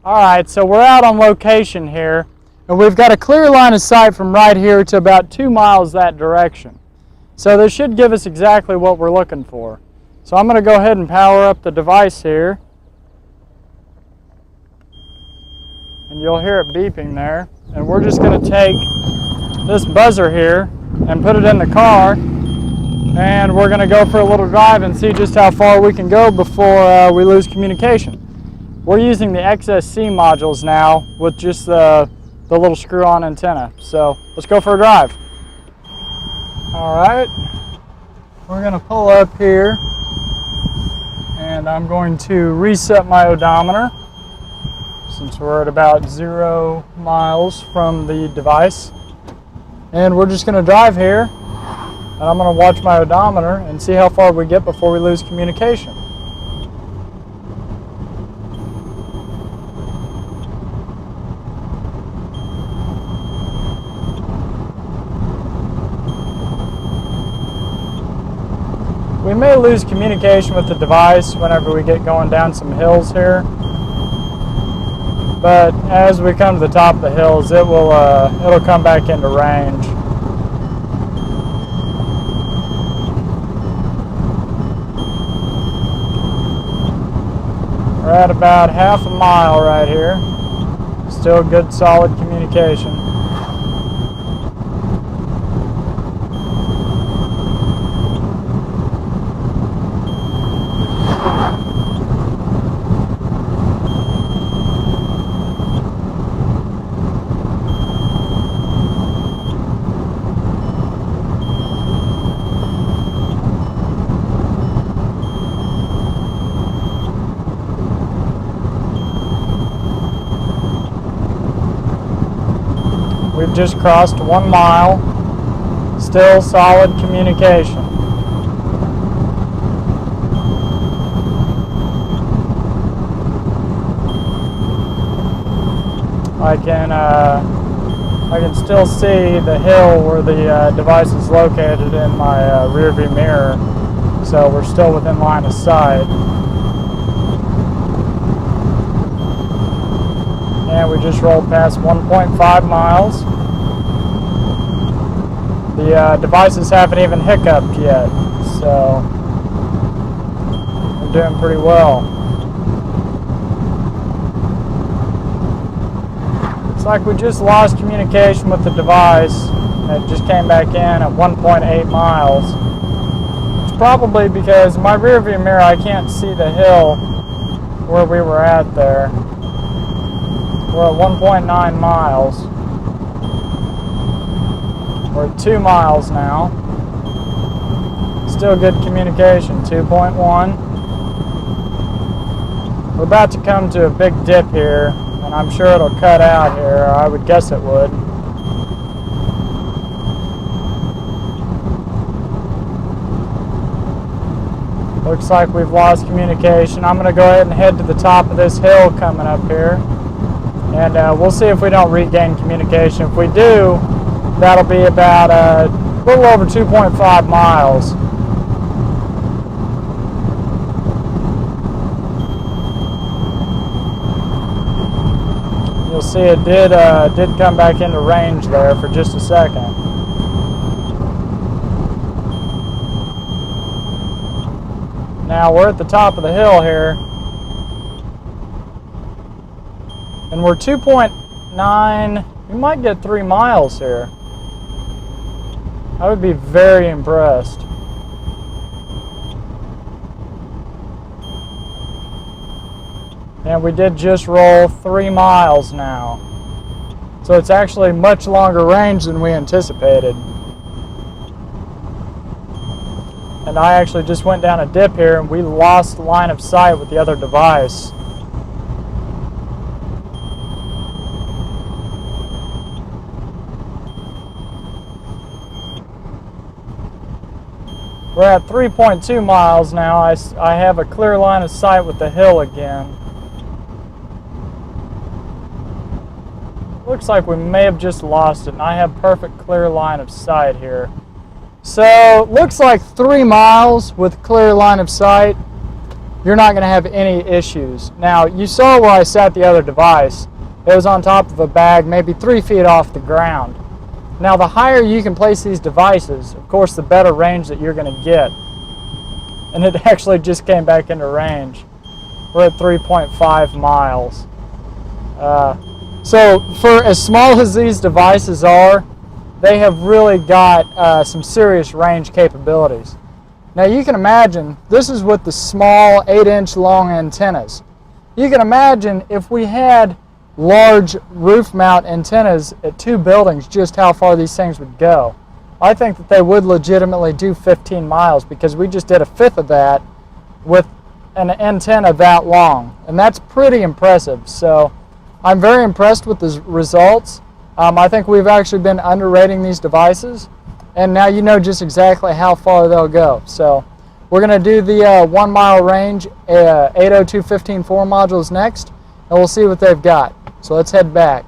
Alright, so we're out on location here, and we've got a clear line of sight from right here to about 2 miles that direction. So this should give us exactly what we're looking for. So I'm going to go ahead and power up the device here. And you'll hear it beeping there. And we're just going to take this buzzer here and put it in the car. And we're going to go for a little drive and see just how far we can go before we lose communication. We're using the XSC modules now with just the little screw-on antenna. So let's go for a drive. Alright, we're going to pull up here and I'm going to reset my odometer since we're at about 0 miles from the device. And we're just going to drive here and I'm going to watch my odometer and see how far we get before we lose communication. We may lose communication with the device whenever we get going down some hills here, but as we come to the top of the hills, it'll come back into range. We're at about half a mile right here. Still good, solid communication. We've just crossed 1 mile, still solid communication. I can still see the hill where the device is located in my rear view mirror, so we're still within line of sight. And we just rolled past 1.5 miles. The devices haven't even hiccuped yet, so we're doing pretty well. It's like we just lost communication with the device, and it just came back in at 1.8 miles. It's probably because in my rear view mirror I can't see the hill where we were at there. We're at 1.9 miles. We're at 2 miles now. Still good communication, 2.1. We're about to come to a big dip here, and I'm sure it'll cut out here. I would guess it would. Looks like we've lost communication. I'm going to go ahead and head to the top of this hill coming up here. And we'll see if we don't regain communication. If we do, that'll be about a little over 2.5 miles. You'll see it did come back into range there for just a second. Now we're at the top of the hill here. And we're 2.9, we might get 3 miles here. I would be very impressed. And we did just roll 3 miles now. So it's actually much longer range than we anticipated. And I actually just went down a dip here and we lost line of sight with the other device. We're at 3.2 miles now. I have a clear line of sight with the hill again. Looks like we may have just lost it, and I have perfect clear line of sight here. So, looks like 3 miles with clear line of sight. you're not going to have any issues. Now, you saw where I sat the other device. It was on top of a bag, maybe 3 feet off the ground. Now, the higher you can place these devices, of course, the better range that you're going to get. And it actually just came back into range. We're at 3.5 miles. So for as small as these devices are, they have really got some serious range capabilities. Now you can imagine, this is with the small 8-inch long antennas. You can imagine if we had large roof mount antennas at 2 buildings, just how far these things would go. I think that they would legitimately do 15 miles because we just did a fifth of that with an antenna that long, and that's pretty impressive. So I'm very impressed with the results. I think we've actually been underrating these devices, and now you know just exactly how far they'll go. So we're going to do the 1 mile range 802.15.4 modules next, and we'll see what they've got. So let's head back.